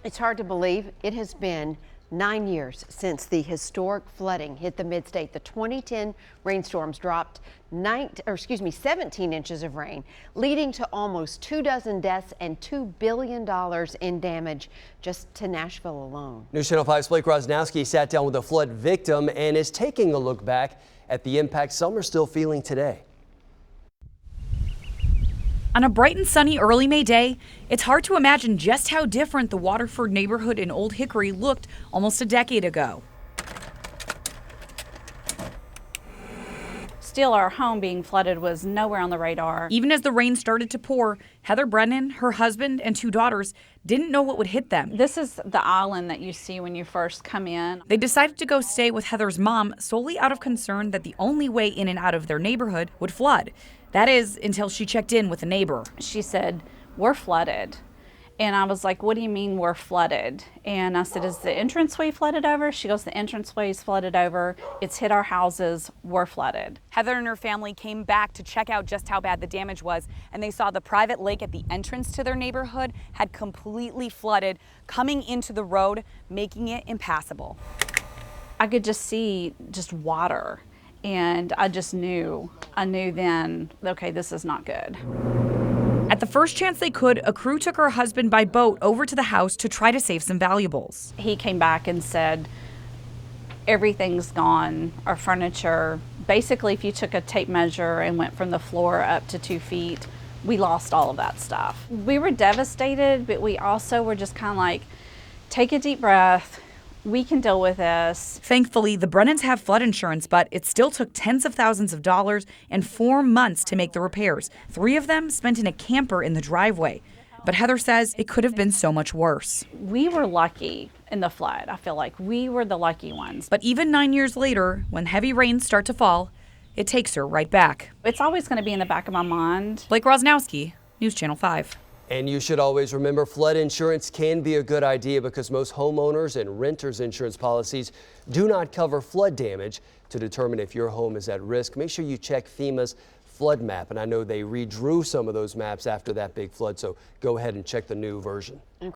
It's hard to believe it has been 9 years since the historic flooding hit the mid-state. The 2010 rainstorms dropped 17 inches of rain, leading to almost 24 deaths and $2 billion in damage just to Nashville alone. News Channel 5's Blake Rosnowski sat down with a flood victim and is taking a look back at the impact some are still feeling today. On a bright and sunny early May day, it's hard to imagine just how different the Waterford neighborhood in Old Hickory looked almost a decade ago. Still, our home being flooded was nowhere on the radar. Even as the rain started to pour, Heather Brennan, her husband, and 2 daughters didn't know what would hit them. This is the island that you see when you first come in. They decided to go stay with Heather's mom solely out of concern that the only way in and out of their neighborhood would flood. That is, until she checked in with a neighbor. She said, "We're flooded." And I was like, "What do you mean we're flooded?" And I said, "Is the entranceway flooded over?" She goes, "The entranceway is flooded over. It's hit our houses. We're flooded." Heather and her family came back to check out just how bad the damage was, and they saw the private lake at the entrance to their neighborhood had completely flooded, coming into the road, making it impassable. I could just see just water. And I knew then, okay, this is not good. At the first chance they could, a crew took her husband by boat over to the house to try to save some valuables. He came back and said, everything's gone, our furniture. Basically, if you took a tape measure and went from the floor up to 2 feet, we lost all of that stuff. We were devastated, but we also were just kind of like, take a deep breath. We can deal with this. Thankfully, the Brennans have flood insurance, but it still took tens of thousands of dollars and 4 months to make the repairs. 3 of them spent in a camper in the driveway. But Heather says it could have been so much worse. We were lucky in the flood. I feel like we were the lucky ones. But even 9 years later, when heavy rains start to fall, it takes her right back. It's always going to be in the back of my mind. Blake Rosnowski, News Channel 5. And you should always remember flood insurance can be a good idea because most homeowners and renters insurance policies do not cover flood damage. To determine if your home is at risk, make sure you check FEMA's flood map. And I know they redrew some of those maps after that big flood, so go ahead and check the new version.